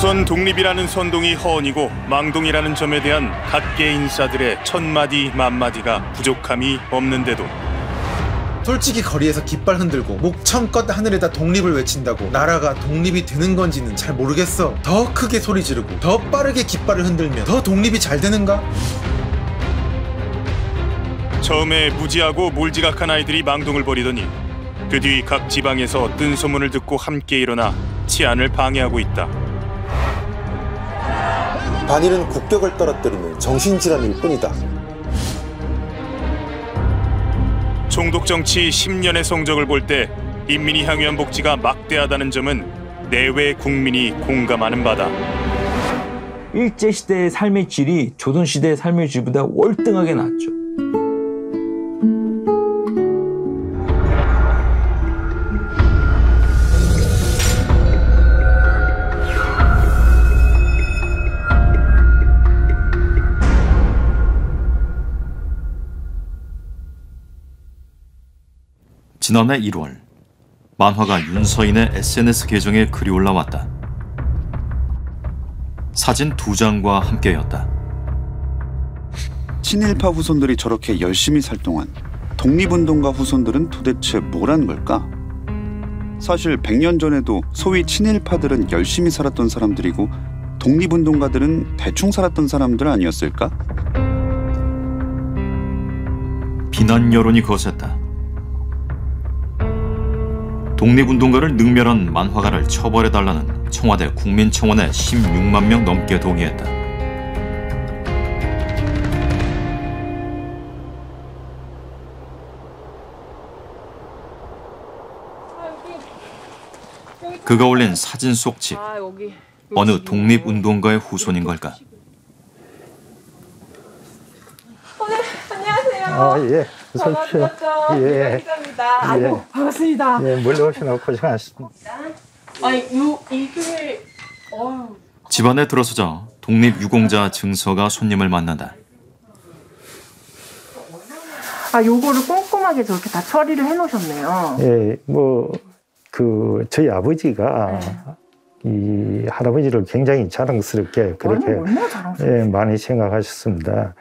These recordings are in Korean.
조선 독립이라는 선동이 허언이고 망동이라는 점에 대한 각계 인사들의 천마디 만마디가 부족함이 없는데도 솔직히 거리에서 깃발 흔들고 목청껏 하늘에다 독립을 외친다고 나라가 독립이 되는 건지는 잘 모르겠어. 더 크게 소리 지르고 더 빠르게 깃발을 흔들면 더 독립이 잘 되는가? 처음에 무지하고 몰지각한 아이들이 망동을 벌이더니 그 뒤 각 지방에서 뜬 소문을 듣고 함께 일어나 치안을 방해하고 있다. 반일은 국격을 떨어뜨리는 정신질환일 뿐이다. 총독정치 10년의 성적을 볼 때 인민이 향유한 복지가 막대하다는 점은 내외 국민이 공감하는 바다. 일제시대의 삶의 질이 조선시대의 삶의 질보다 월등하게 낮죠. 지난해 1월, 만화가 윤서인의 SNS 계정에 글이 올라왔다. 사진 2장과 함께였다. 친일파 후손들이 저렇게 열심히 살 동안 독립운동가 후손들은 도대체 뭐란 걸까? 사실 100년 전에도 소위 친일파들은 열심히 살았던 사람들이고 독립운동가들은 대충 살았던 사람들 아니었을까? 비난 여론이 거셌다. 독립운동가를 능멸한 만화가를 처벌해달라는 청와대 국민청원에 16만 명 넘게 동의했다. 그가 올린 사진 속 집, 어느 독립운동가의 후손인 걸까? 예. 어서 오십시오. 예. 아이고, 반갑습니다. 예, 멀리 오시느라 고생하셨습니다. 아니, 이게, 집안에 들어서자 독립유공자 증서가 손님을 만난다. 아, 요거를 꼼꼼하게 저렇게 다 처리를 해놓으셨네요. 예, 저희 아버지가 이 할아버지를 굉장히 자랑스럽게 그렇게 얼마나 자랑스럽게 많이 생각하셨습니다.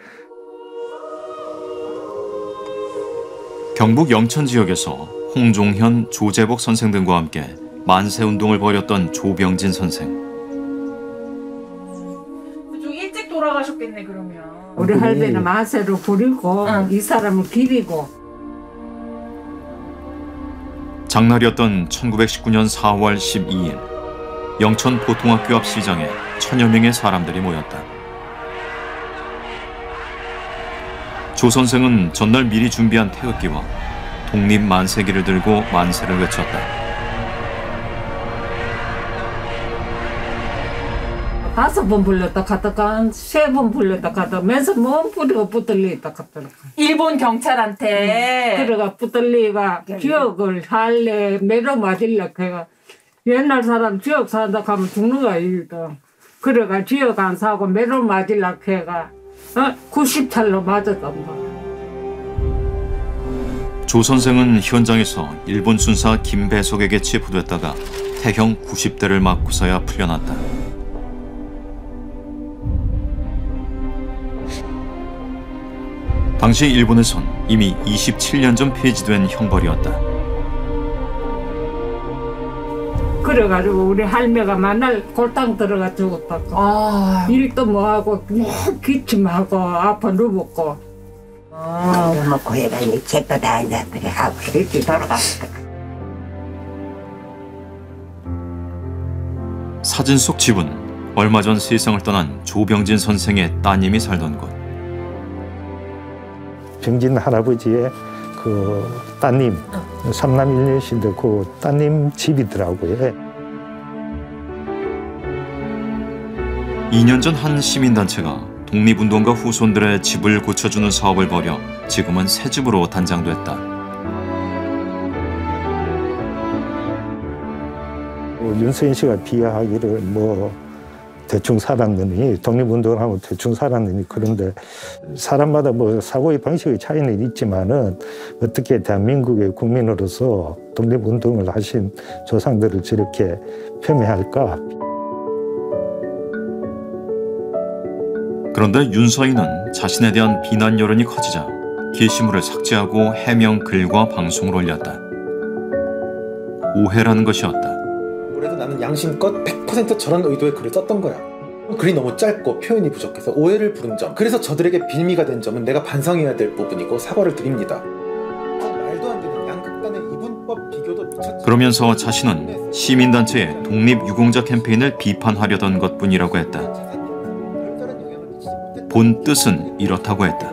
경북 영천 지역에서 홍종현, 조재복 선생 등과 함께 만세운동을 벌였던 조병진 선생. 좀 일찍 돌아가셨겠네, 그러면. 우리 할배는 만세를 부리고 이 사람을 기리고. 장날이었던 1919년 4월 12일 영천 보통학교 앞 시장에 1000여 명의 사람들이 모였다. 조 선생은 전날 미리 준비한 태극기와 독립 만세기를 들고 만세를 외쳤다. 5번 불렀다 갔다가 3번 불렀다 갔다가 맨서 몸 뿌리고 붙들리다 갔다가 일본 경찰한테 그래가 붙들리가 지역을 할래 매로 맞을라 해가 옛날 사람 지역 산다 하면 죽는 거 아니다. 그래가 지역 안 사고 매로 맞을라 해가 90찰로 맞았단 말이야. 조 선생은 현장에서 일본 순사 김배석에게 체포됐다가 태형 90대를 맞고서야 풀려났다. 당시 일본에선 이미 27년 전 폐지된 형벌이었다. 그래가지고 우리 할매가 맨날 골당 들어가 죽었다고. 일도 뭐하고 기침하고 아파 누웠고. 먹고 해가지고 책도 다 앉았더니 하고 일찍 돌아갔어. 사진 속 집은 얼마 전 세상을 떠난 조병진 선생의 따님이 살던 곳. 병진 할아버지의 그 따님, 삼남 일녀신데 그 따님 집이더라고요. 2년 전 한 시민단체가 독립운동가 후손들의 집을 고쳐주는 사업을 벌여 지금은 새 집으로 단장됐다. 윤서인 씨가 비하하기를 대충 살았느니, 독립운동을 하면 대충 살았느니, 그런데 사람마다 사고의 방식의 차이는 있지만은 어떻게 대한민국의 국민으로서 독립운동을 하신 조상들을 저렇게 폄훼할까? 그런데 윤서인은 자신에 대한 비난 여론이 커지자 게시물을 삭제하고 해명 글과 방송을 올렸다. 오해라는 것이었다. 그래도 나는 양심껏 100% 저런 의도의 글을 썼던 거야. 글이 너무 짧고 표현이 부족해서 오해를 부른 점, 그래서 저들에게 빌미가 된 점은 내가 반성해야 될 부분이고 사과를 드립니다. 말도 안 되는 양극단의 이분법 비교도 미쳤지. 그러면서 자신은 시민단체의 독립유공자 캠페인을 비판하려던 것뿐이라고 했다. 본 뜻은 이렇다고 했다.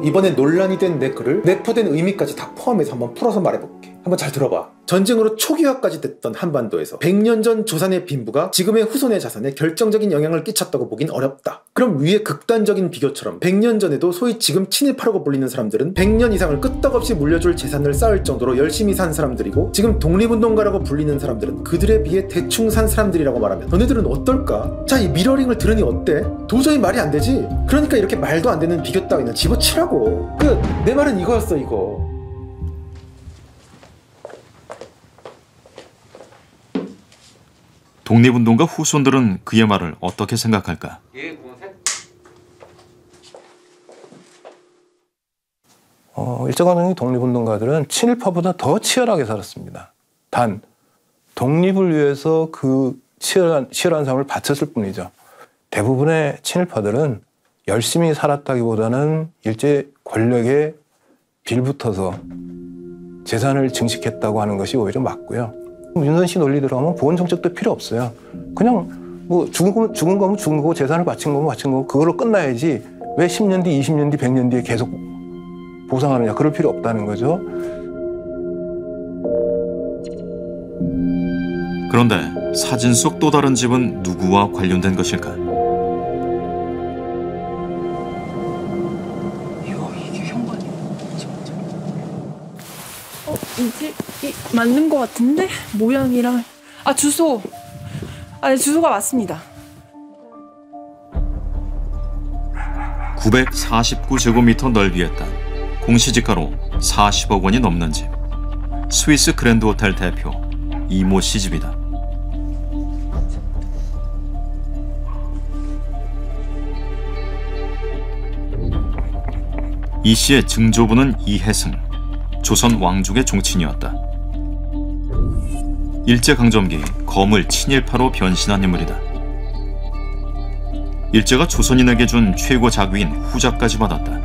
이번에 논란이 된 내 글을 내포된 의미까지 다 포함해서 한번 풀어서 말해볼게. 한번 잘 들어봐. 전쟁으로 초기화까지 됐던 한반도에서 100년 전 조선의 빈부가 지금의 후손의 자산에 결정적인 영향을 끼쳤다고 보긴 어렵다. 그럼 위의 극단적인 비교처럼 100년 전에도 소위 지금 친일파라고 불리는 사람들은 100년 이상을 끄떡없이 물려줄 재산을 쌓을 정도로 열심히 산 사람들이고, 지금 독립운동가라고 불리는 사람들은 그들에 비해 대충 산 사람들이라고 말하면 너네들은 어떨까? 자, 이 미러링을 들으니 어때? 도저히 말이 안 되지? 그러니까 이렇게 말도 안 되는 비교 따위는 집어치라고. 내 말은 이거였어, 이거. 독립운동가 후손들은 그의 말을 어떻게 생각할까? 일제강점기 독립운동가들은 친일파보다 더 치열하게 살았습니다. 단 독립을 위해서 그 치열한 삶을 바쳤을 뿐이죠. 대부분의 친일파들은 열심히 살았다기보다는 일제 권력에 빌붙어서 재산을 증식했다고 하는 것이 오히려 맞고요. 윤선 씨 논리대로 하면 보원 정책도 필요 없어요. 그냥 죽은 거면 죽은 거고 재산을 바친 거면 바친 거고 그걸로 끝나야지 왜 10년 뒤, 20년 뒤, 100년 뒤에 계속 보상하느냐. 그럴 필요 없다는 거죠. 그런데 사진 속 또 다른 집은 누구와 관련된 것일까? 이게 현관이야. 이 집이 맞는 것 같은데? 모양이랑 주소! 네, 주소가 맞습니다. 949제곱미터 넓이의 땅, 공시지가로 40억 원이 넘는 집. 스위스 그랜드 호텔 대표 이모 씨 집이다. 이 씨의 증조부는 이혜승, 조선 왕족의 종친이었다. 일제강점기 거물 친일파로 변신한 인물이다. 일제가 조선인에게 준 최고 자귀인 후자까지 받았다.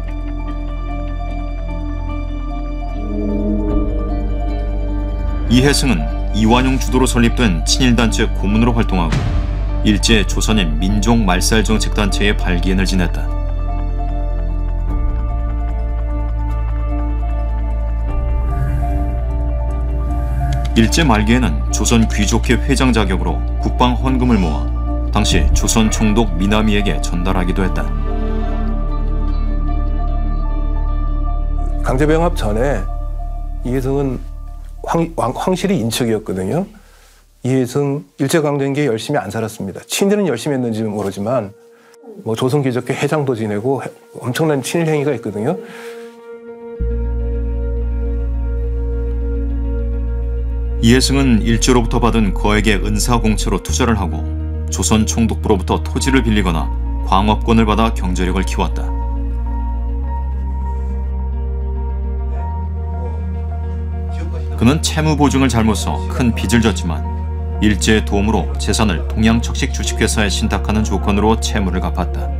이혜승은 이완용 주도로 설립된 친일단체 고문으로 활동하고 일제 조선인 민족말살정책단체의 발기인을 지냈다. 일제 말기에는 조선 귀족회 회장 자격으로 국방 헌금을 모아 당시 조선 총독 미나미에게 전달하기도 했다. 강제병합 전에 이혜승은 황실이 인척이었거든요. 이혜승 일제강점기에 열심히 안 살았습니다. 친일은 열심히 했는지는 모르지만 조선귀족회 회장도 지내고 엄청난 친일 행위가 있거든요. 이혜승은 일제로부터 받은 거액의 은사공채로 투자를 하고 조선 총독부로부터 토지를 빌리거나 광업권을 받아 경제력을 키웠다. 그는 채무 보증을 잘못 써 큰 빚을 졌지만 일제의 도움으로 재산을 동양척식 주식회사에 신탁하는 조건으로 채무를 갚았다.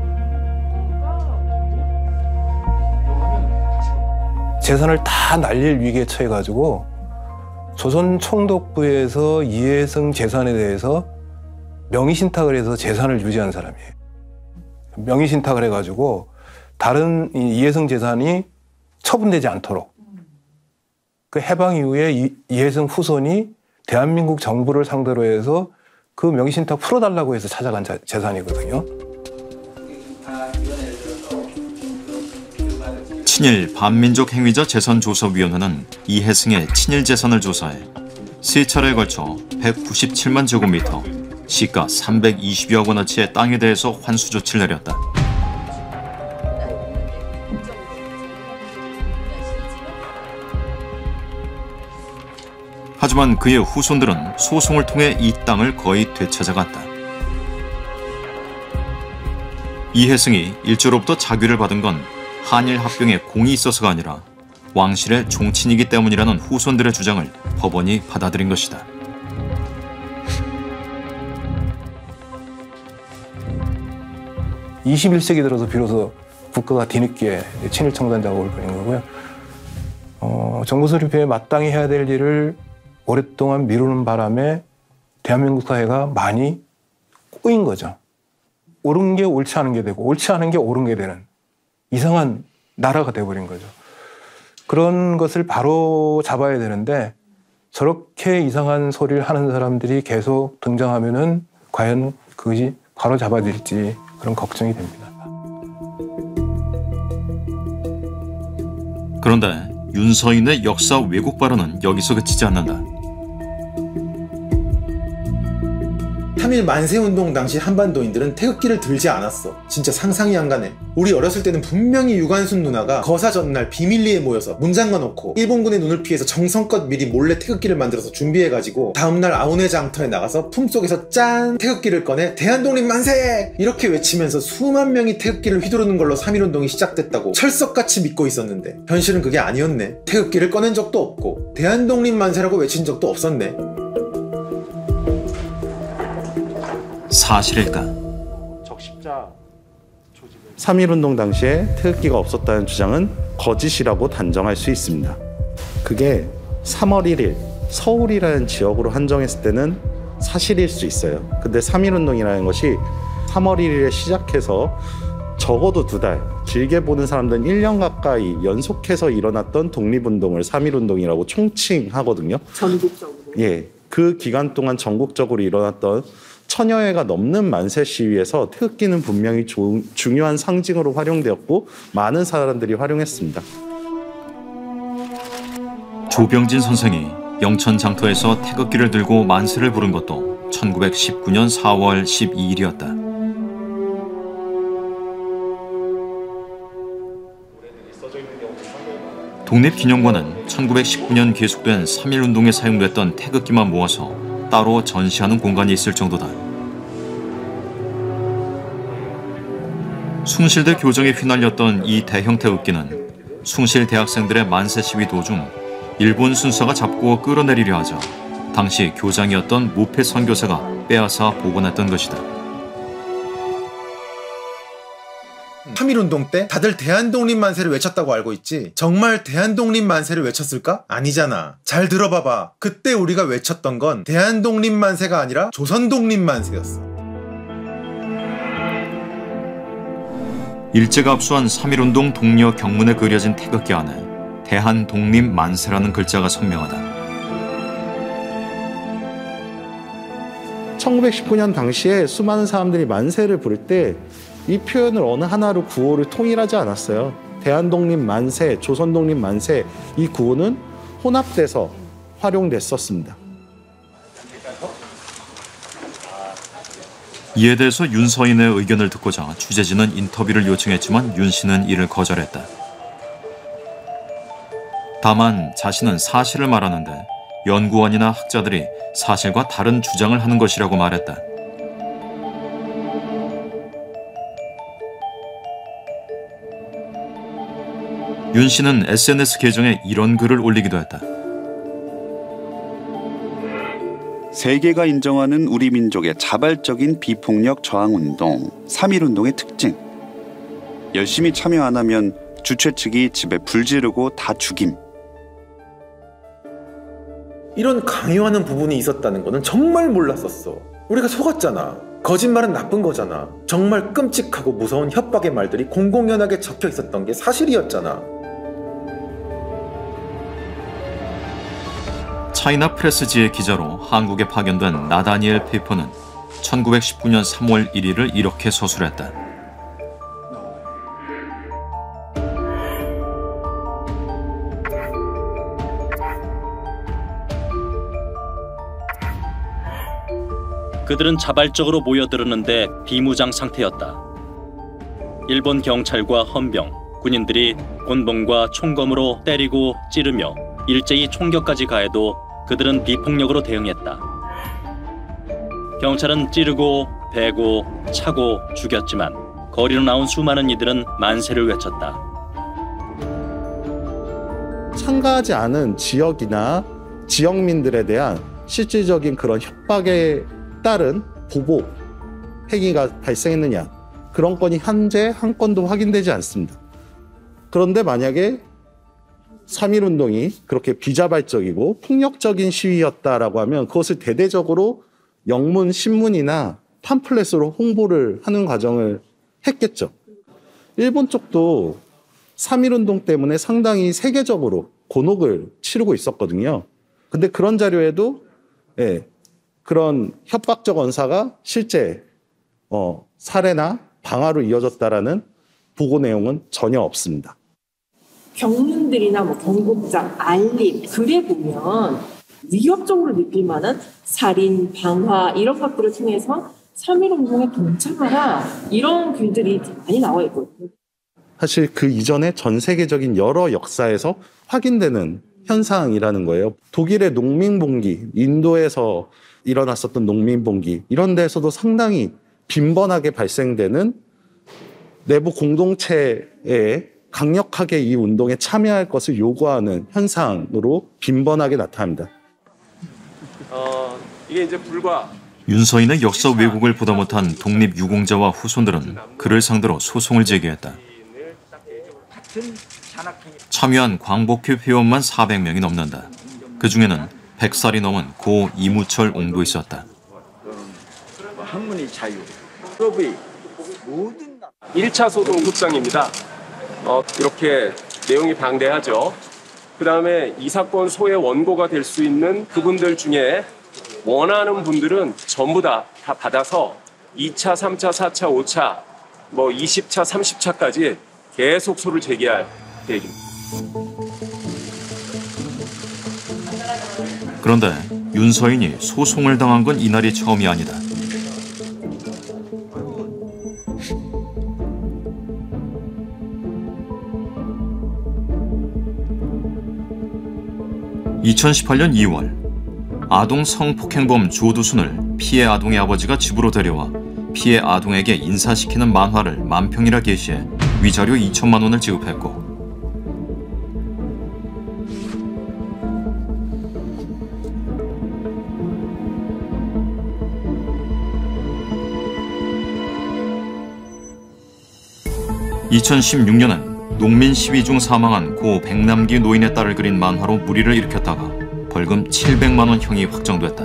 재산을 다 날릴 위기에 처해가지고 조선 총독부에서 이혜승 재산에 대해서 명의신탁을 해서 재산을 유지한 사람이에요. 명의신탁을 해가지고 다른 이혜승 재산이 처분되지 않도록 그 해방 이후에 이혜승 후손이 대한민국 정부를 상대로 해서 그 명의신탁 풀어달라고 해서 찾아간 재산이거든요. 친일 반민족 행위자 재선조사위원회는 이혜승의 친일 재산을 조사해 3차례에 걸쳐 197만 제곱미터, 시가 320여억 원어치의 땅에 대해서 환수 조치를 내렸다. 하지만 그의 후손들은 소송을 통해 이 땅을 거의 되찾아갔다. 이혜승이 일제로부터 자귀를 받은 건 한일 합병에 공이 있어서가 아니라 왕실의 종친이기 때문이라는 후손들의 주장을 법원이 받아들인 것이다. (21세기) 들어서 비로소 국가가 뒤늦게 친일 청산 작업을 벌인 거고요. 정부 수립회에 마땅히 해야 될 일을 오랫동안 미루는 바람에 대한민국 사회가 많이 꼬인 거죠. 옳은 게 옳지 않은 게 되고 옳지 않은 게 옳은 게 되는 이상한 나라가 돼버린 거죠. 그런 것을 바로 잡아야 되는데 저렇게 이상한 소리를 하는 사람들이 계속 등장하면은 과연 그것이 바로 잡아질지 그런 걱정이 됩니다. 그런데 윤서인의 역사 왜곡 발언은 여기서 그치지 않는다. 3.1 만세운동 당시 한반도인들은 태극기를 들지 않았어. 진짜 상상이 안 가네. 우리 어렸을 때는 분명히 유관순 누나가 거사 전날 비밀리에 모여서 문 잠가놓고 일본군의 눈을 피해서 정성껏 미리 몰래 태극기를 만들어서 준비해가지고 다음날 아오네 장터에 나가서 품속에서 짠! 태극기를 꺼내 대한독립 만세! 이렇게 외치면서 수만 명이 태극기를 휘두르는 걸로 3.1운동이 시작됐다고 철석같이 믿고 있었는데 현실은 그게 아니었네. 태극기를 꺼낸 적도 없고 대한독립 만세라고 외친 적도 없었네. 사실일까? 3.1운동 당시에 태극기가 없었다는 주장은 거짓이라고 단정할 수 있습니다. 그게 3월 1일 서울이라는 지역으로 한정했을 때는 사실일 수 있어요. 근데 3.1운동이라는 것이 3월 1일에 시작해서 적어도 2달, 길게 보는 사람들은 1년 가까이 연속해서 일어났던 독립운동을 3.1운동이라고 총칭하거든요. 전국적으로? 예, 그 기간 동안 전국적으로 일어났던 1000여 회가 넘는 만세 시위에서 태극기는 분명히 중요한 상징으로 활용되었고 많은 사람들이 활용했습니다. 조병진 선생이 영천 장터에서 태극기를 들고 만세를 부른 것도 1919년 4월 12일이었다. 독립기념관은 1919년 계속된 3.1운동에 사용됐던 태극기만 모아서 따로 전시하는 공간이 있을 정도다. 숭실대 교정에 휘날렸던 이 대형 태극기는 숭실 대학생들의 만세 시위 도중 일본 순사가 잡고 끌어내리려 하자 당시 교장이었던 무패 선교사가 빼앗아 복원했던 것이다. 3.1운동 때 다들 대한독립 만세를 외쳤다고 알고 있지? 정말 대한독립 만세를 외쳤을까? 아니잖아. 잘 들어봐봐. 그때 우리가 외쳤던 건 대한독립 만세가 아니라 조선독립 만세였어. 일제가 압수한 3.1운동 동료 경문에 그려진 태극기 안에 대한독립 만세라는 글자가 선명하다. 1919년 당시에 수많은 사람들이 만세를 부를 때 이 표현을 어느 하나로 구호를 통일하지 않았어요. 대한독립 만세, 조선독립 만세, 이 구호는 혼합돼서 활용됐었습니다. 이에 대해서 윤서인의 의견을 듣고자 취재진은 인터뷰를 요청했지만 윤 씨는 이를 거절했다. 다만 자신은 사실을 말하는데 연구원이나 학자들이 사실과 다른 주장을 하는 것이라고 말했다. 윤 씨는 SNS 계정에 이런 글을 올리기도 했다. 세계가 인정하는 우리 민족의 자발적인 비폭력 저항운동 3.1운동의 특징. 열심히 참여 안 하면 주최 측이 집에 불 지르고 다 죽임. 이런 강요하는 부분이 있었다는 거는 정말 몰랐었어. 우리가 속았잖아. 거짓말은 나쁜 거잖아. 정말 끔찍하고 무서운 협박의 말들이 공공연하게 적혀 있었던 게 사실이었잖아. 차이나 프레스지의 기자로 한국에 파견된 나다니엘 페이퍼는 1919년 3월 1일을 이렇게 서술했다. 그들은 자발적으로 모여들었는데 비무장 상태였다. 일본 경찰과 헌병, 군인들이 곤봉과 총검으로 때리고 찌르며 일제히 총격까지 가해도 그들은 비폭력으로 대응했다. 경찰은 찌르고 베고 차고 죽였지만 거리로 나온 수많은 이들은 만세를 외쳤다. 참가하지 않은 지역이나 지역민들에 대한 실질적인 그런 협박에 따른 보복 행위가 발생했느냐, 그런 건이 현재 한 건도 확인되지 않습니다. 그런데 만약에 3.1운동이 그렇게 비자발적이고 폭력적인 시위였다라고 하면 그것을 대대적으로 영문, 신문이나 팜플렛으로 홍보를 하는 과정을 했겠죠. 일본 쪽도 3.1운동 때문에 상당히 세계적으로 곤혹을 치르고 있었거든요. 근데 그런 자료에도 그런 협박적 언사가 실제 살해나 방화로 이어졌다라는 보고 내용은 전혀 없습니다. 경륜들이나 뭐 경고장, 알림, 글에 보면 위협적으로 느낄 만한 살인, 방화 이런 것들을 통해서 3.1운동에 동참하라 이런 글들이 많이 나와 있거든요. 사실 그 이전에 전 세계적인 여러 역사에서 확인되는 현상이라는 거예요. 독일의 농민봉기, 인도에서 일어났었던 농민봉기, 이런 데에서도 상당히 빈번하게 발생되는 내부 공동체에 강력하게 이 운동에 참여할 것을 요구하는 현상으로 빈번하게 나타납니다. 이게 이제 불과 윤서인의 역사 왜곡을 보다 못한 독립유공자와 후손들은 그를 상대로 소송을 제기했다. 참여한 광복회 회원만 400명이 넘는다. 그중에는 100살이 넘은 고 이무철 옹도 있었다. 학문의 자유, 수업의 모든 1차 소동 흡상입니다. 이렇게 내용이 방대하죠. 그 다음에 이 사건 소의 원고가 될 수 있는 그분들 중에 원하는 분들은 전부 다 받아서 2차, 3차, 4차, 5차, 뭐 20차, 30차까지 계속 소를 제기할 계획입니다. 그런데 윤서인이 소송을 당한 건 이날이 처음이 아니다. (2018년 2월) 아동 성폭행범 조두순을 피해 아동의 아버지가 집으로 데려와 피해 아동에게 인사시키는 만화를 만평이라 게시해 위자료 2천만 원을 지급했고, (2016년엔) 농민 시위 중 사망한 고 백남기 노인의 딸을 그린 만화로 물의를 일으켰다가 벌금 700만 원 형이 확정됐다.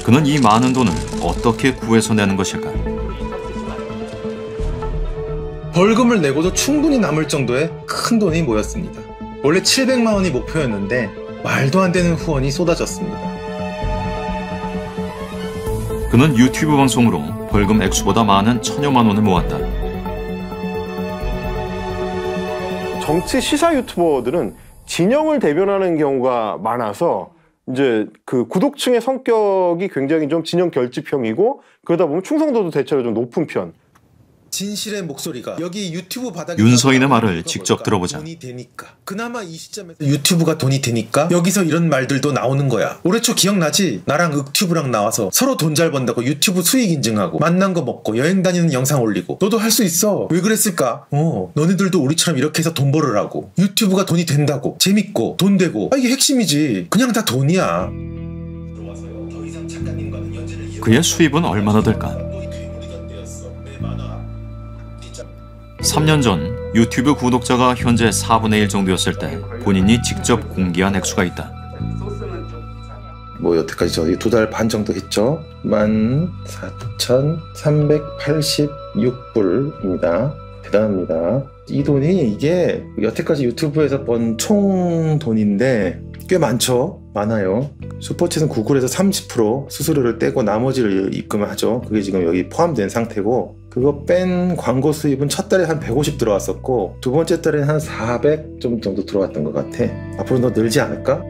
그는 이 많은 돈을 어떻게 구해서 내는 것일까? 벌금을 내고도 충분히 남을 정도의 큰 돈이 모였습니다. 원래 700만 원이 목표였는데 말도 안 되는 후원이 쏟아졌습니다. 그는 유튜브 방송으로 벌금 액수보다 많은 1,000여만 원을 모았다. 정치 시사 유튜버들은 진영을 대변하는 경우가 많아서 이제 그 구독층의 성격이 굉장히 좀 진영 결집형이고, 그러다 보면 충성도도 대체로 좀 높은 편. 진실의 목소리가 여기 유튜브 바닥에 윤서인의 말을 직접 들어보자. 돈이 되니까. 그나마 이 시점에서 유튜브가 돈이 되니까 여기서 이런 말들도 나오는 거야. 올해 초 기억나지? 나랑 윽튜브랑 나와서 서로 돈 잘 번다고 유튜브 수익 인증하고 만난 거 먹고 여행 다니는 영상 올리고. 너도 할 수 있어. 왜 그랬을까? 너네들도 우리처럼 이렇게 해서 돈 벌으라고. 유튜브가 돈이 된다고. 재밌고 돈 되고. 이게 핵심이지. 그냥 다 돈이야. 그의 수입은 얼마나 될까? 3년 전 유튜브 구독자가 현재 4분의 1 정도였을 때 본인이 직접 공개한 액수가 있다. 뭐 여태까지 저희 2달 반 정도 했죠. 14,386불입니다. 대단합니다. 이 돈이 이게 여태까지 유튜브에서 번 총 돈인데 꽤 많죠. 많아요. 슈퍼챗은 구글에서 30% 수수료를 떼고 나머지를 입금하죠. 그게 지금 여기 포함된 상태고, 그거 뺀 광고 수입은 첫 달에 한 150 들어왔었고 두 번째 달에는 한 400 정도 들어왔던 것 같아. 앞으로 더 늘지 않을까?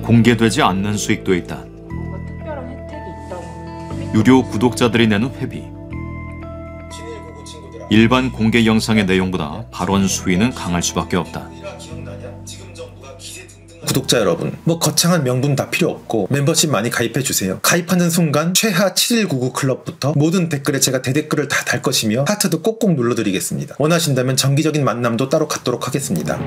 공개되지 않는 수익도 있다. 유료 구독자들이 내는 회비. 일반 공개 영상의 내용보다 발언 수위는 강할 수밖에 없다. 구독자 여러분, 뭐 거창한 명분 다 필요 없고 멤버십 많이 가입해주세요. 가입하는 순간 최하 7199 클럽부터 모든 댓글에 제가 대댓글을 다 달 것이며 하트도 꼭꼭 눌러드리겠습니다. 원하신다면 정기적인 만남도 따로 갖도록 하겠습니다.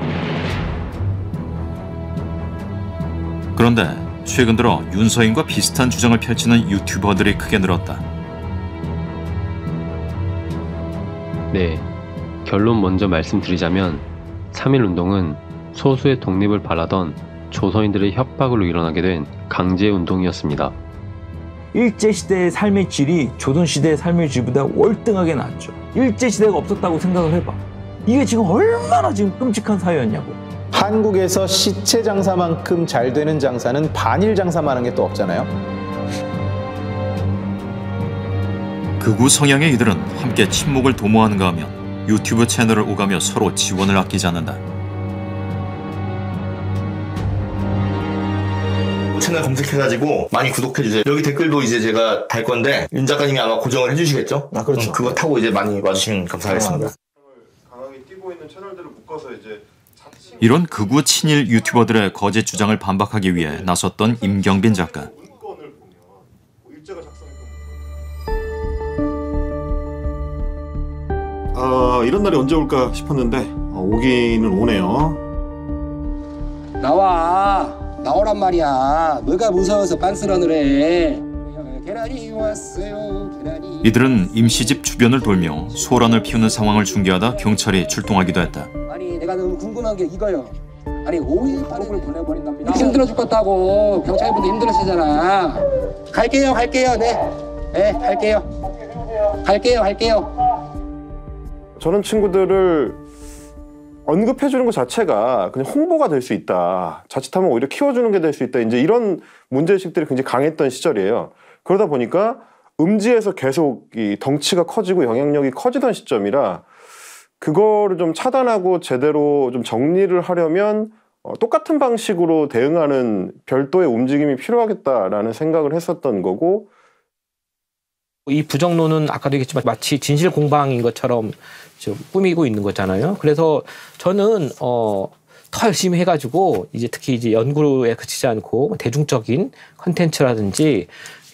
그런데 최근 들어 윤서인과 비슷한 주장을 펼치는 유튜버들이 크게 늘었다. 네, 결론 먼저 말씀드리자면 3.1운동은 소수의 독립을 바라던 조선인들의 협박으로 일어나게 된 강제운동이었습니다. 일제시대의 삶의 질이 조선시대의 삶의 질보다 월등하게 나았죠. 일제시대가 없었다고 생각을 해봐. 이게 지금 얼마나 지금 끔찍한 사회였냐고. 한국에서 시체 장사만큼 잘 되는 장사는 반일 장사만 한 게 또 없잖아요. 극우 성향의 이들은 함께 친목을 도모하는가 하면 유튜브 채널을 오가며 서로 지원을 아끼지 않는다. 채널 검색해가지고 많이 구독해주세요. 여기 댓글도 이제 제가 달 건데 윤 작가님이 아마 고정을 해주시겠죠? 아, 그렇죠. 그거 타고 이제 많이 와주시면 감사하겠습니다. 이런 극우 친일 유튜버들의 거짓 주장을 반박하기 위해 나섰던 임경빈 작가. 이런 날이 언제 올까 싶었는데 오기는 오네요. 나오란 말이야. 뭐가 무서워서 빤스런을 해. 계란이 왔어요. 계란이. 이들은 임시집 주변을 돌며 소란을 피우는 상황을 중계하다 경찰이 출동하기도 했다. 아니 내가 너무 궁금한 게 이거요. 아니 5.18을 보내버린답니다. 힘들어 죽겠다고 경찰분도 힘들으시잖아. 갈게요. 네 갈게요. 저런 친구들을 언급해주는 것 자체가 그냥 홍보가 될 수 있다. 자칫하면 오히려 키워주는 게 될 수 있다. 이제 이런 문제의식들이 굉장히 강했던 시절이에요. 그러다 보니까 음지에서 계속 이 덩치가 커지고 영향력이 커지던 시점이라 그거를 좀 차단하고 제대로 좀 정리를 하려면 똑같은 방식으로 대응하는 별도의 움직임이 필요하겠다라는 생각을 했었던 거고, 이 부정론은 아까도 얘기했지만 마치 진실 공방인 것처럼 좀 꾸미고 있는 거잖아요. 그래서 저는 더 열심히 해가지고 이제 특히 이제 연구에 그치지 않고 대중적인 컨텐츠라든지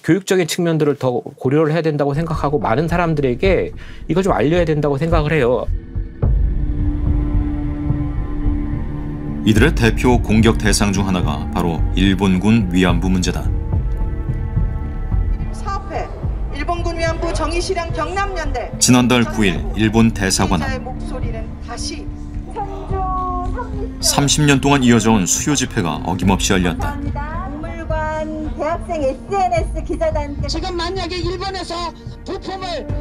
교육적인 측면들을 더 고려를 해야 된다고 생각하고 많은 사람들에게 이걸 좀 알려야 된다고 생각을 해요. 이들의 대표 공격 대상 중 하나가 바로 일본군 위안부 문제다. 사업회 일본군 위안부 정의실현 경남연대. 지난달 9일 일본 대사관은 30년 동안 이어져온 수요 집회가 어김없이 열렸다. 박물관 대학생 SNS 기자단체. 지금 만약에 일본에서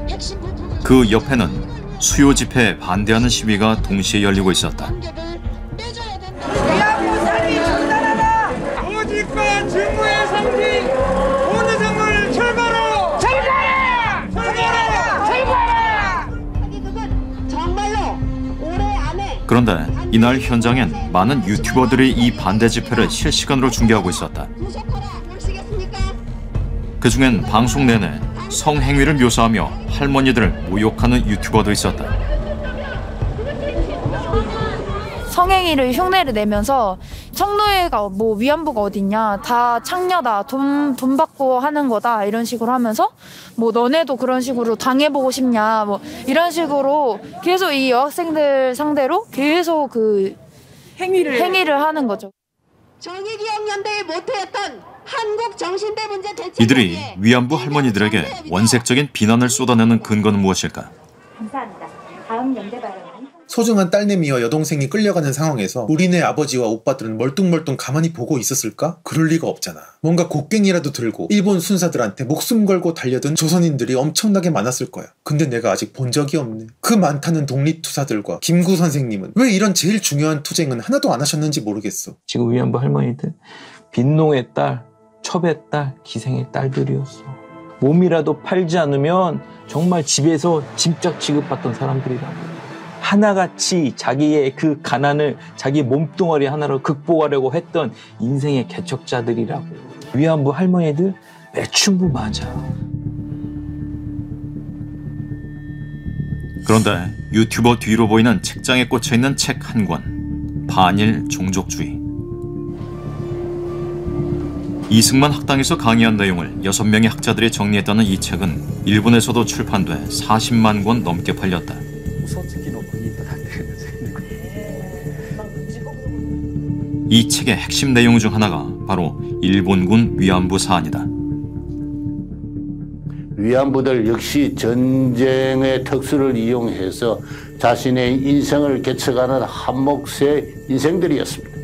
핵심 부품을 그 옆에는 수요 집회에 반대하는 시위가 동시에 열리고 있었다. 위안부 살이 중단하라. 오직과 증오의 상징 오느정을 철거로 철거하라. 정말로 올해 안에. 그런데 이날 현장엔 많은 유튜버들이 이 반대 집회를 실시간으로 중계하고 있었다. 그중엔 방송 내내 성행위를 묘사하며 할머니들을 모욕하는 유튜버도 있었다. 성행위를 흉내를 내면서 성노예가 뭐 위안부가 어딨냐, 다 창녀다, 돈 받고 하는 거다 이런 식으로 하면서 뭐 너네도 그런 식으로 당해보고 싶냐 뭐 이런 식으로 계속 이 여학생들 상대로 계속 그 행위를 하는 거죠. 정의기억연대의 모토였던 한국정신대 문제 대책. 이들이 위안부 할머니들에게 원색적인 비난을 쏟아내는 근거는 무엇일까? 감사합니다. 다음 연대 발언. 소중한 딸내미와 여동생이 끌려가는 상황에서 우리네 아버지와 오빠들은 멀뚱멀뚱 가만히 보고 있었을까? 그럴 리가 없잖아. 뭔가 곡괭이라도 들고 일본 순사들한테 목숨 걸고 달려든 조선인들이 엄청나게 많았을 거야. 근데 내가 아직 본 적이 없네. 그 많다는 독립투사들과 김구 선생님은 왜 이런 제일 중요한 투쟁은 하나도 안 하셨는지 모르겠어. 지금 위안부 할머니들 빈농의 딸, 첩의 딸, 기생의 딸들이었어. 몸이라도 팔지 않으면 정말 집에서 짐짝 취급받던 사람들이라고. 하나같이 자기의 그 가난을 자기 몸뚱아리 하나로 극복하려고 했던 인생의 개척자들이라고. 위안부 할머니들 매춘부 맞아. 그런데 유튜버 뒤로 보이는 책장에 꽂혀있는 책 한 권. 반일 종족주의. 이승만 학당에서 강의한 내용을 6명의 학자들이 정리했다는 이 책은 일본에서도 출판돼 40만 권 넘게 팔렸다. 이 책의 핵심 내용 중 하나가 바로 일본군 위안부 사안이다. 위안부들 역시 전쟁의 특수를 이용해서 자신의 인생을 개척하는 한몫의 인생들이었습니다.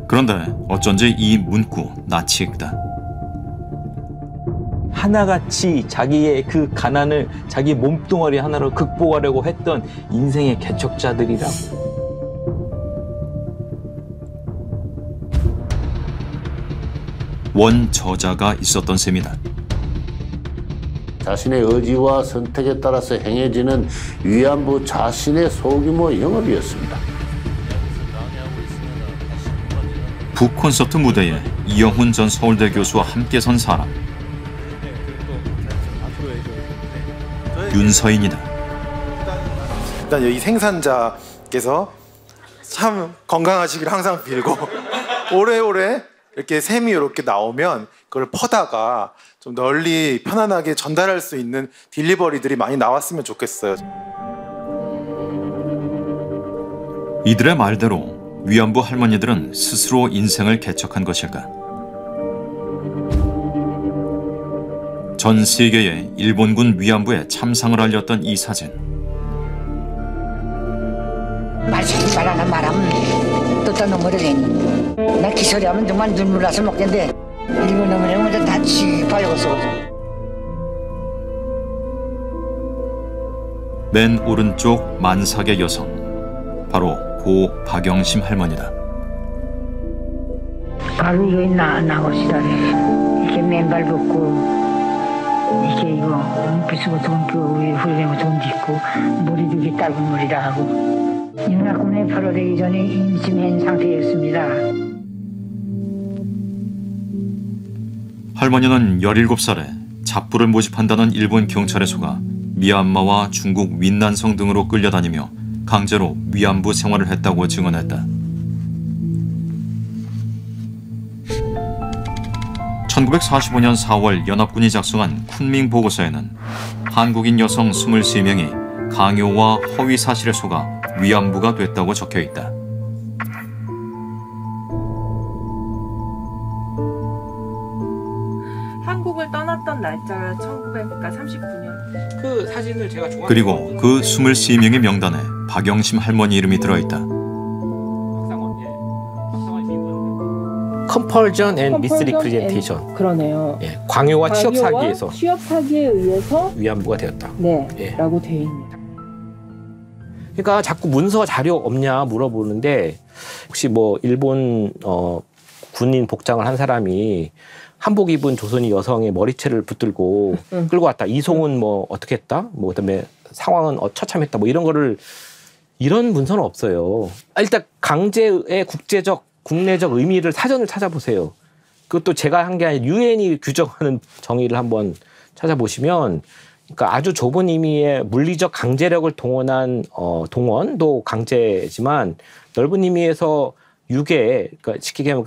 그런데 어쩐지 이 문구 낯이 익다. 하나같이 자기의 그 가난을 자기 몸뚱아리 하나로 극복하려고 했던 인생의 개척자들이라고. 원 저자가 있었던 셈이다. 자신의 의지와 선택에 따라서 행해지는 위안부 자신의 소규모 영업이었습니다. 북콘서트 무대에 이영훈 전 서울대 교수와 함께 선 사람. 윤서인이다. 일단 여기 생산자께서 참 건강하시길 항상 빌고 오래오래 이렇게 샘이 이렇게 나오면 그걸 퍼다가 좀 널리 편안하게 전달할 수 있는 딜리버리들이 많이 나왔으면 좋겠어요. 이들의 말대로 위안부 할머니들은 스스로 인생을 개척한 것일까? 전 세계에 일본군 위안부의 참상을 알렸던 이 사진. 말시지 말라는 말하면 또 놈을 내니. 나 기소리하면 정말 눈물 나서 먹겠는데 일본 놈을 먼저 다 쥐발고서. 맨 오른쪽 만삭의 여성. 바로 고 박영심 할머니다. 바로 이거 나오시다네. 이렇게 맨발 벗고 이렇게 이거 부수고 돈 위에 후려내고 돈 딛고 머리도 이렇게 짧은 머리라 하고 윤학군에 바로 되기 전에 임신한 상태였습니다. 할머니는 17살에 잡부를 모집한다는 일본 경찰에 속아 미얀마와 중국 윈난성 등으로 끌려다니며 강제로 위안부 생활을 했다고 증언했다. 1945년 4월 연합군이 작성한 쿤밍 보고서에는 한국인 여성 23명이 강요와 허위 사실에 속아 위안부가 됐다고 적혀 있다. 한국을 떠났던 날짜가 1939년. 그 사진을 제가 좋아하는 그리고 그 23명의 명단에 박영심 할머니 이름이 들어있다. Compulsion and Misrepresentation. 그러네요. 예, 광요와 취업 사기에서 취업 사기에 의해서 위안부가 되었다. 네, 예. 라고 돼 있습니다. 그러니까 자꾸 문서 자료 없냐 물어보는데 혹시 뭐 일본 군인 복장을 한 사람이 한복 입은 조선인 여성의 머리채를 붙들고 끌고 왔다. 이송은 뭐 어떻게 했다? 뭐 그다음에 상황은 처참했다. 뭐 이런 거를 이런 문서는 없어요. 일단 강제의 국내적 의미를 사전을 찾아보세요. 그것도 제가 한 게 아니라 유엔이 규정하는 정의를 한번 찾아보시면, 그러니까 아주 좁은 의미의 물리적 강제력을 동원한 동원도 강제지만 넓은 의미에서 유괴, 그러니까 쉽게 얘기하면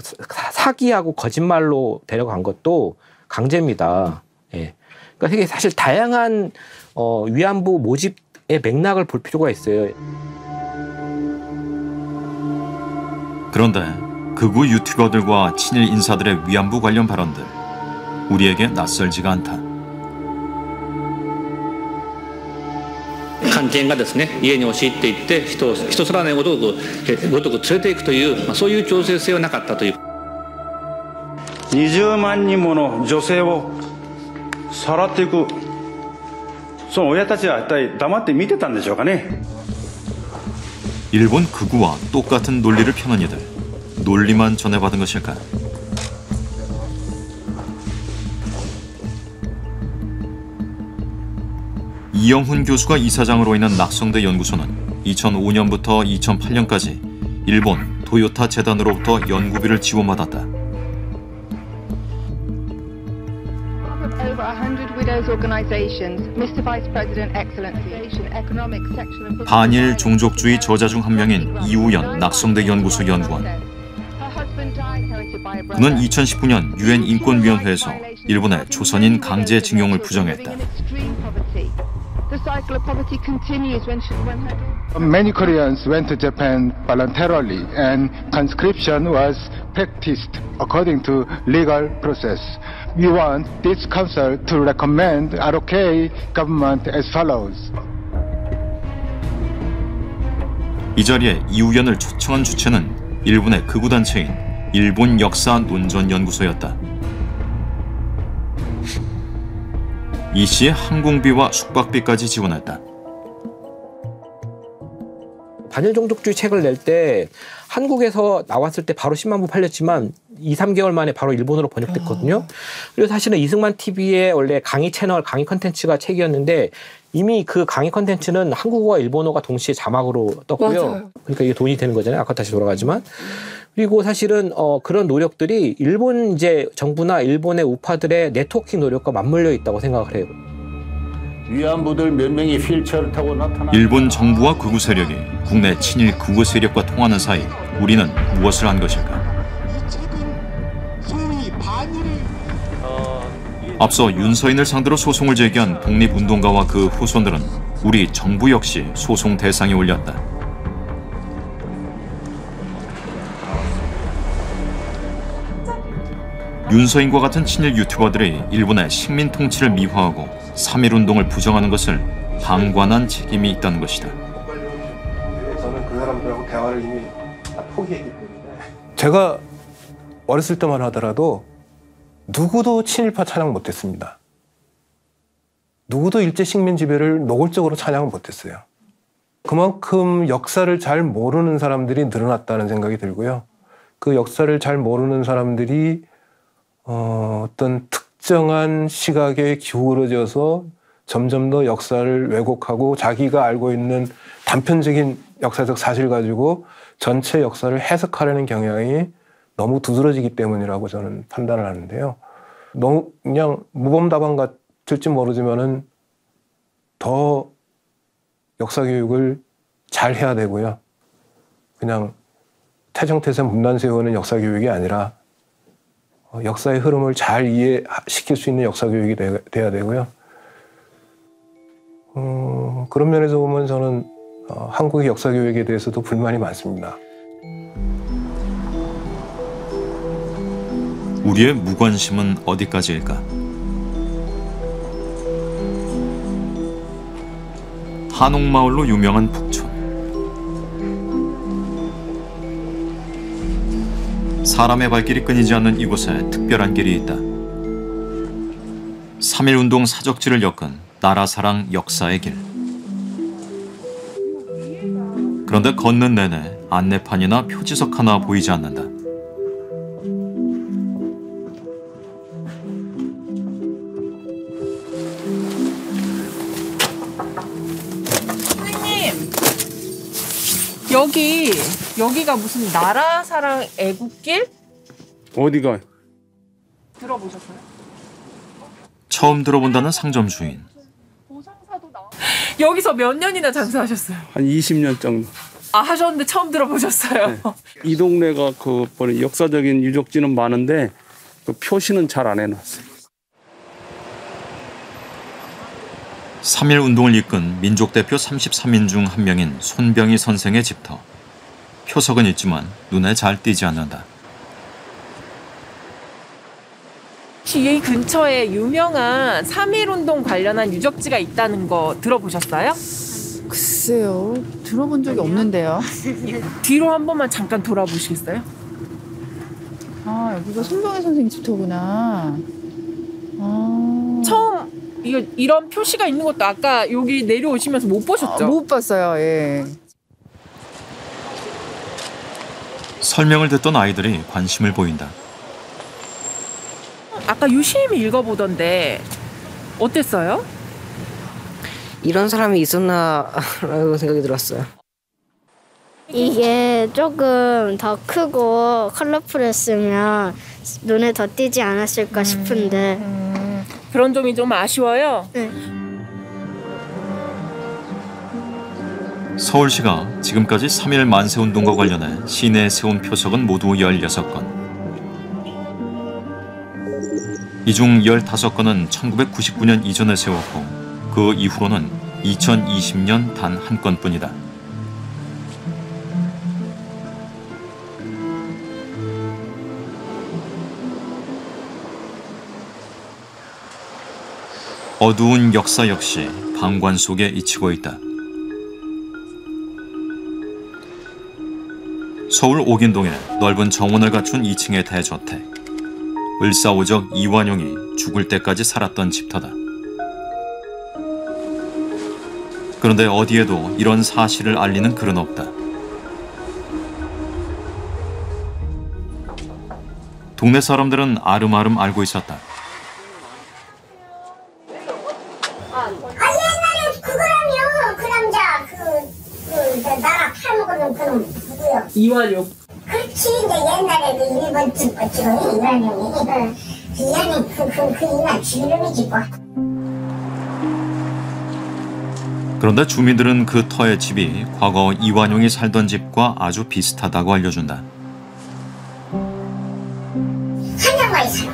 사기하고 거짓말로 데려간 것도 강제입니다. 예. 그러니까 되게 사실 다양한 위안부 모집의 맥락을 볼 필요가 있어요. 그런데 극우 유튜버들과 친일 인사들의 위안부 관련 발언들, 우리에게 낯설지가 않다. 漢奸がですね、家に押し入っていって人そらないごとく連れていくという、そういう調整性はなかったという。20万人もの女性をさらっていく、その親たちは一体黙って見てたんでしょうかね。 일본 극우와 똑같은 논리를 펴는 이들, 논리만 전해받은 것일까? 이영훈 교수가 이사장으로 있는 낙성대 연구소는 2005년부터 2008년까지 일본 도요타 재단으로부터 연구비를 지원받았다. 반일 종족주의 저자 중 한 명인 이우연 낙성대 연구소 연구원. 그는 2019년 유엔 인권위원회에서 일본의 조선인 강제징용을 부정했다. Many Koreans went to Japan voluntarily and conscription was practiced according to legal process. We want this council to recommend ROK government as follows. 이 자리에 이우연을 초청한 주체는 일본의 극우단체인 일본 역사 논전 연구소였다. 이 시에 항공비와 숙박비까지 지원했다. 반일 종족주의 책을 낼 때 한국에서 나왔을 때 바로 10만 부 팔렸지만 2, 3개월 만에 바로 일본어로 번역됐거든요. 그래서 사실은 이승만 TV의 원래 강의 채널, 강의 컨텐츠가 책이었는데 이미 그 강의 컨텐츠는 한국어와 일본어가 동시에 자막으로 떴고요. 맞아요. 그러니까 이게 돈이 되는 거잖아요. 아까 다시 돌아가지만. 그리고 사실은 그런 노력들이 일본 이제 정부나 일본의 우파들의 네트워킹 노력과 맞물려 있다고 생각을 해요. 위안부들 몇 명이 휠체어를 타고 나타나. 일본 정부와 극우 세력이 국내 친일 극우 세력과 통하는 사이 우리는 무엇을 한 것일까? 앞서 윤서인을 상대로 소송을 제기한 독립운동가와 그 후손들은 우리 정부 역시 소송 대상에 올렸다. 윤서인과 같은 친일 유튜버들이 일본의 식민 통치를 미화하고 3.1운동을 부정하는 것을 방관한 책임이 있다는 것이다. 저는 그 사람들하고 대화를 이미 다 포기했기 때문에. 제가 어렸을 때만 하더라도 누구도 친일파 찬양 못했습니다. 누구도 일제 식민 지배를 노골적으로 찬양을 못했어요. 그만큼 역사를 잘 모르는 사람들이 늘어났다는 생각이 들고요. 그 역사를 잘 모르는 사람들이 어떤 특정한 시각에 기울어져서 점점 더 역사를 왜곡하고 자기가 알고 있는 단편적인 역사적 사실 가지고 전체 역사를 해석하려는 경향이 너무 두드러지기 때문이라고 저는 판단을 하는데요. 너무 그냥 무범답안 같을지 모르지만은 더 역사 교육을 잘 해야 되고요. 그냥 태정태세 문단 세우는 역사 교육이 아니라 역사의 흐름을 잘 이해시킬 수 있는 역사 교육이 돼야 되고요. 그런 면에서 보면 저는 한국의 역사 교육에 대해서도 불만이 많습니다. 우리의 무관심은 어디까지일까? 한옥마을로 유명한 북촌. 사람의 발길이 끊이지 않는 이곳에 특별한 길이 있다. 3.1운동 사적지를 엮은 나라사랑 역사의 길. 그런데 걷는 내내 안내판이나 표지석 하나 보이지 않는다. 선생님, 여기가 무슨 나라사랑 애국길? 어디가? 들어보셨어요? 처음 들어본다는 상점 주인. 여기서 몇 년이나 장사하셨어요? 한 20년 정도. 아, 하셨는데 처음 들어보셨어요? 네. 이 동네가 그 역사적인 유적지는 많은데 그 표시는 잘 안 해놨어요. 3.1운동을 이끈 민족 대표 33인 중 한 명인 손병희 선생의 집터. 표석은 있지만 눈에 잘 띄지 않는다. 혹시 이 근처에 유명한 3.1운동 관련한 유적지가 있다는 거 들어보셨어요? 글쎄요, 들어본 적이 없는데요. 뒤로 한 번만 잠깐 돌아보시겠어요? 아, 여기가 손병희 선생님 집터구나. 처음 이런 표시가 있는 것도 아까 여기 내려오시면서 못 보셨죠? 못 봤어요. 예. 설명을 듣던 아이들이 관심을 보인다. 아까 유심히 읽어보던데 어땠어요? 이런 사람이 있었나라고 생각이 들었어요. 이게 조금 더 크고 컬러풀했으면 눈에 더 띄지 않았을까 싶은데 그런 점이 좀 아쉬워요? 네. 서울시가 지금까지 3.1 만세운동과 관련해 시내에 세운 표석은 모두 16건. 이 중 15건은 1999년 이전에 세웠고 그 이후로는 2020년 단 한 건뿐이다. 어두운 역사 역시 방관 속에 잊히고 있다. 서울 옥인동에 넓은 정원을 갖춘 2층의 대저택. 을사오적 이완용이 죽을 때까지 살았던 집터다. 그런데 어디에도 이런 사실을 알리는 글은 없다. 동네 사람들은 아름아름 알고 있었다. 옛날에 그거라며 그 남자 나라 팔먹은 그놈 누구요? 이완용. 그렇지 이제 옛날에 그 일본 집었죠 이완용이 이완용 그 인간 지름이지 뭐. 그런데 주민들은 그 터의 집이 과거 이완용이 살던 집과 아주 비슷하다고 알려준다. 한양마에 살아.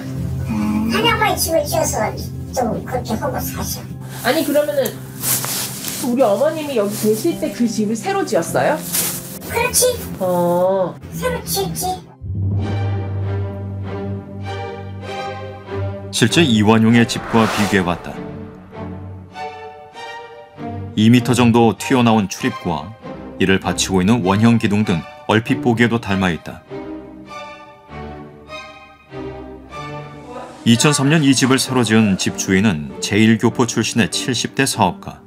한양마에 집을 지어서 좀 그렇게 하고 사셔. 아니 그러면은 우리 어머님이 여기 계실 때 그 집을 새로 지었어요? 그렇지. 새로 지었지. 실제 이완용의 집과 비교해봤다. 2m 정도 튀어나온 출입구와 이를 받치고 있는 원형 기둥 등 얼핏 보기에도 닮아있다. 2003년 이 집을 새로 지은 집주인은 제1교포 출신의 70대 사업가.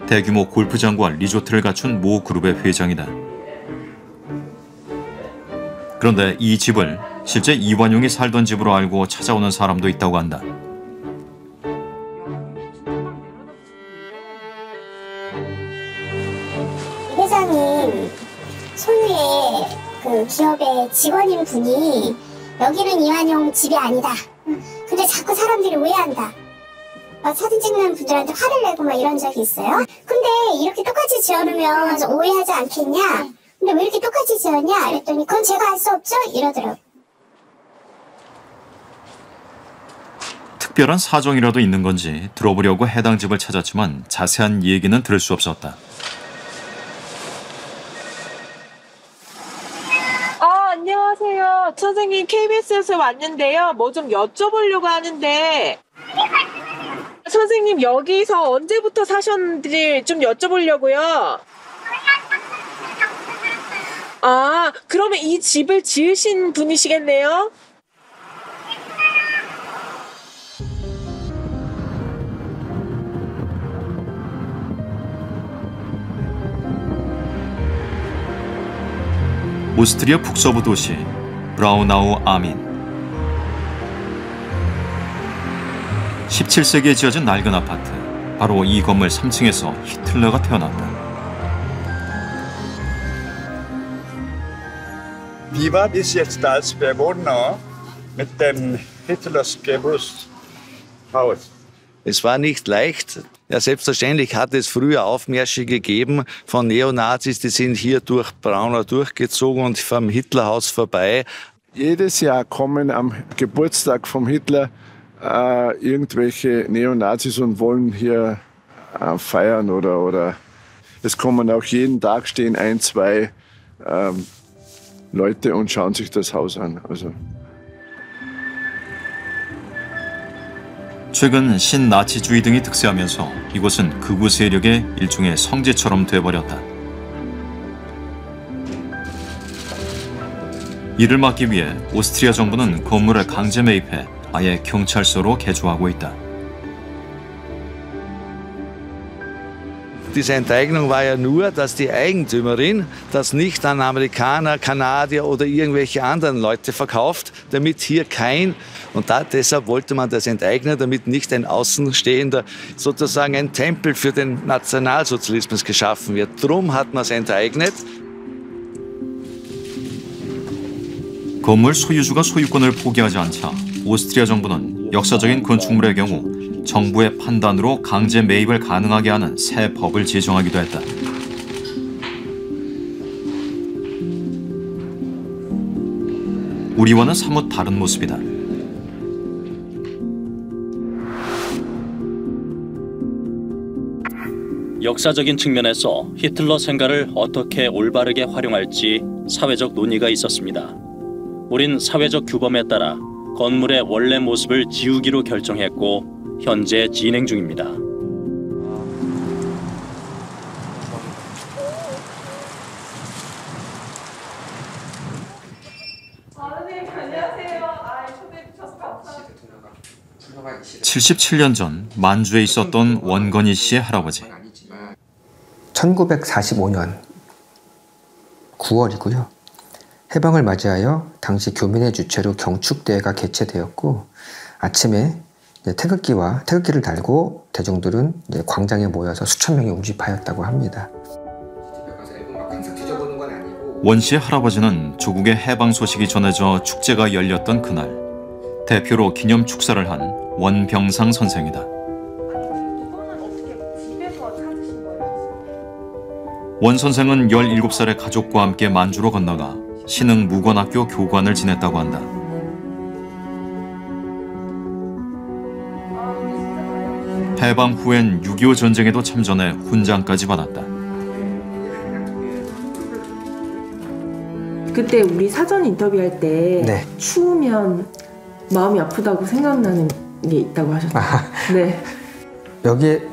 대규모 골프장과 리조트를 갖춘 모 그룹의 회장이다. 그런데 이 집을 실제 이완용이 살던 집으로 알고 찾아오는 사람도 있다고 한다. 회장님 소유의 그 기업의 직원인 분이 여기는 이완용 집이 아니다. 근데 자꾸 사람들이 오해한다. 막 사진 찍는 분들한테 화를 내고 막 이런 적이 있어요. 근데 이렇게 똑같이 지어놓으면 오해하지 않겠냐? 근데 왜 이렇게 똑같이 지었냐? 그랬더니 그건 제가 알 수 없죠? 이러더라고요. 특별한 사정이라도 있는 건지 들어보려고 해당 집을 찾았지만 자세한 얘기는 들을 수 없었다. 안녕하세요. 선생님 KBS에서 왔는데요. 뭐 좀 여쭤보려고 하는데 선생님 여기서 언제부터 사셨는지 좀 여쭤보려고요. 아, 그러면 이 집을 지으신 분이시겠네요? 오스트리아 북서부 도시 브라우나우 아민. 17세기에 지어진 낡은 아파트. 바로 이 건물 3층에서 히틀러가 태어났다. Wie war das jetzt als Bewohner mit dem Hitlers Geburtshaus? Es war nicht leicht. Ja, selbstverständlich hat es früher Aufmärsche gegeben von Neonazis, die sind hier durch Braunau durchgezogen und vom Hitlerhaus vorbei. Jedes Jahr kommen am Geburtstag vom Hitler irgendwelche Neonazis und wollen hier feiern oder es kommen auch jeden Tag stehen 1, 2 Leute und schauen sich das Haus an. Also. 최근 신나치주의 등이 득세하면서 이곳은 극우 세력의 일종의 성지처럼 돼버렸다. 이를 막기 위해 오스트리아 정부는 건물에 강제 매입해 아예 경찰서로 개조하고 있다. Diese Enteignung war ja nur, dass die Eigentümerin das nicht an Amerikaner, Kanadier oder irgendwelche anderen Leute verkauft, damit hier deshalb wollte man das enteignen, damit nicht ein Außenstehender, sozusagen ein Tempel für den Nationalsozialismus geschaffen wird. Drum hat man es enteignet. 건물 소유주가 소유권을 포기하지 않자 오스트리아 정부는 역사적인 건축물의 경우 정부의 판단으로 강제 매입을 가능하게 하는 새 법을 제정하기도 했다. 우리와는 사뭇 다른 모습이다. 역사적인 측면에서 히틀러 생가를 어떻게 올바르게 활용할지 사회적 논의가 있었습니다. 우린 사회적 규범에 따라 건물의 원래 모습을 지우기로 결정했고 현재 진행 중입니다. 선생님 안녕하세요. 초대해 주셔서 감사합니다. 77년 전 만주에 있었던 원건희 씨의 할아버지. 1945년 9월이고요. 해방을 맞이하여 당시 교민의 주최로 경축대회가 개최되었고 아침에 태극기를 달고 대중들은 광장에 모여서 수천 명이 웅집하였다고 합니다. 원 씨의 할아버지는 조국의 해방 소식이 전해져 축제가 열렸던 그날 대표로 기념 축사를 한 원병상 선생이다. 원 선생은 17살의 가족과 함께 만주로 건너가 신흥 무관학교 교관을 지냈다고 한다. 해방 후엔 6.25 전쟁에도 참전해 훈장까지 받았다. 그때 우리 사전 인터뷰할 때 추우면 마음이 아프다고 생각나는 게 있다고 하셨어요. 네. 여기에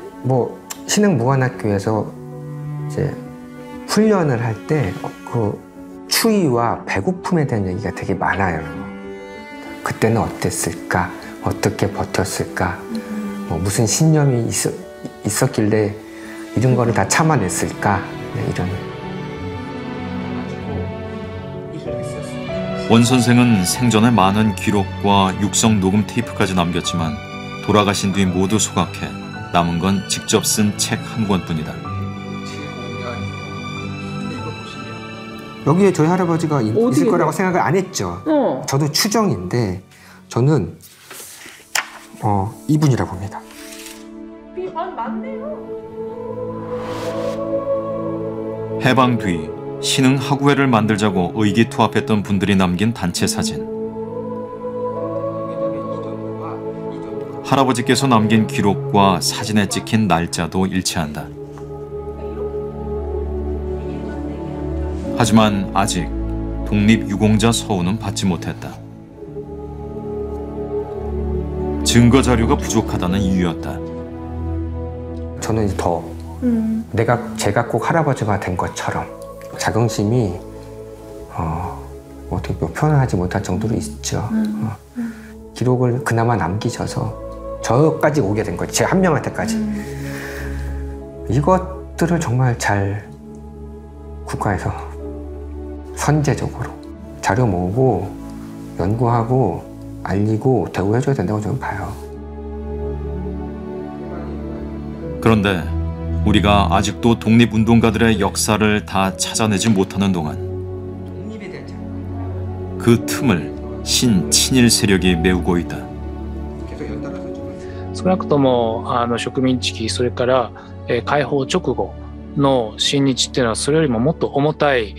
신흥 무관학교에서 이제 훈련을 할 때 그 추위와 배고픔에 대한 얘기가 되게 많아요. 그때는 어땠을까? 어떻게 버텼을까? 무슨 신념이 있었길래 이런 거를 다 참아냈을까? 이런. 원 선생은 생전에 많은 기록과 육성 녹음 테이프까지 남겼지만 돌아가신 뒤 모두 소각해 남은 건 직접 쓴 책 한 권뿐이다. 여기에 저희 할아버지가 있을 거라고 생각을 안 했죠. 저도 추정인데 저는 이분이라고 봅니다. 해방 뒤 신흥 학우회를 만들자고 의기투합했던 분들이 남긴 단체 사진. 할아버지께서 남긴 기록과 사진에 찍힌 날짜도 일치한다. 하지만 아직 독립유공자 서훈은 받지 못했다. 증거 자료가 부족하다는 이유였다. 저는 더 제가 꼭 할아버지가 된 것처럼 자긍심이 어떻게 표현하지 못할 정도로 있죠. 기록을 그나마 남기셔서 저까지 오게 된 거지. 제가 한 명한테까지. 이것들을 정말 잘 국가에서 선제적으로 자료 모으고 연구하고 알리고 대우해줘야 된다고 저는 봐요. 그런데 우리가 아직도 독립운동가들의 역사를 다 찾아내지 못하는 동안 그 틈을 신친일 세력이 메우고 있다. 少なくとも植民地期それから、解放直後の親日っていうのはそれよりももっと重たい、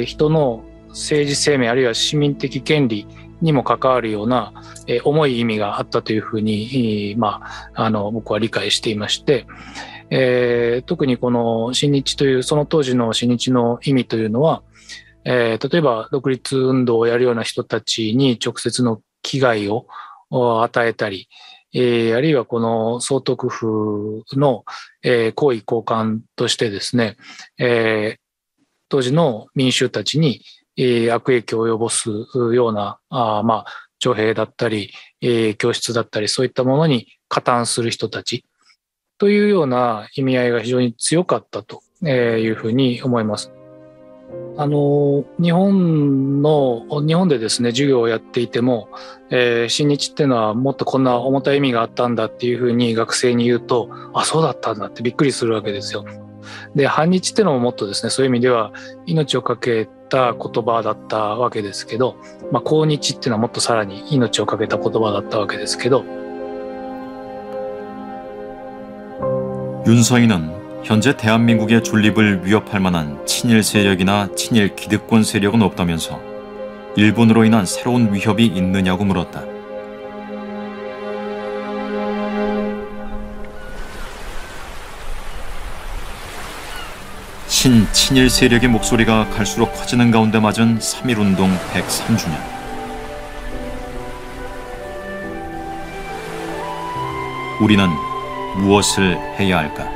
人の政治生命あるいは市民的権利にも関わるような、重い意味があったというふうに、僕は理解していまして、特にこの親日というその当時の親日の意味というのは、例えば独立運動をやるような人たちに直接の危害を与えたり、あるいはこの総督府の高位高官としてですね、当時の民衆たちに悪影響を及ぼすような徴兵だったり教室だったりそういったものに加担する人たちというような意味合いが非常に強かったというふうに思います。日本でですね、授業をやっていても、親日っていうのはもっとこんな重たい意味があったんだっていうふうに学生に言うと、あ、そうだったんだってびっくりするわけですよ。で、反日っていうのももっとですね、そういう意味では命をかけた言葉だったわけですけど、抗日っていうのはもっとさらに命をかけた言葉だったわけですけど、 윤서인은 현재 대한민국의 존립을 위협할 만한 친일 세력이나 친일 기득권 세력은 없다면서 일본으로 인한 새로운 위협이 있느냐고 물었다. 친일 세력의 목소리가 갈수록 커지는 가운데 맞은 3.1운동 103주년. 우리는 무엇을 해야 할까?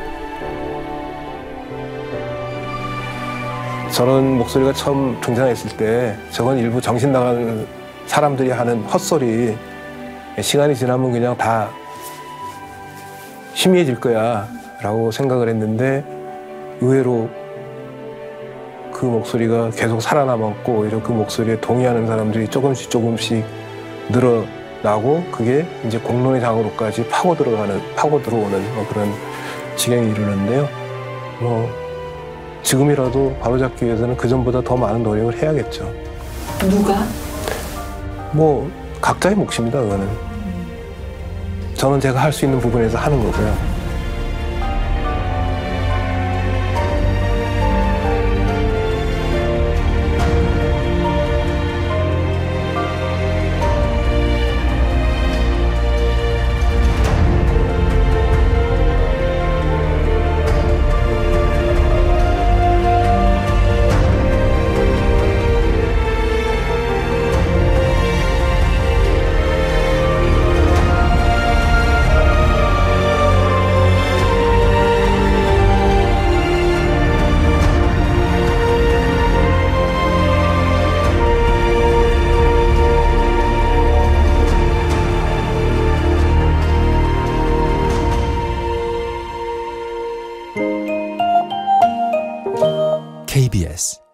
저런 목소리가 처음 등장했을 때 저건 일부 정신 나간 사람들이 하는 헛소리, 시간이 지나면 그냥 다 희미해질 거야 라고 생각을 했는데 의외로 그 목소리가 계속 살아남았고 오히려 그 목소리에 동의하는 사람들이 조금씩 늘어나고 그게 이제 공론의 장으로까지 파고 들어오는 그런 지경에 이르는데요. 지금이라도 바로잡기 위해서는 그전보다 더 많은 노력을 해야겠죠. 누가? 각자의 몫입니다, 그거는. 저는 제가 할 수 있는 부분에서 하는 거고요. KBS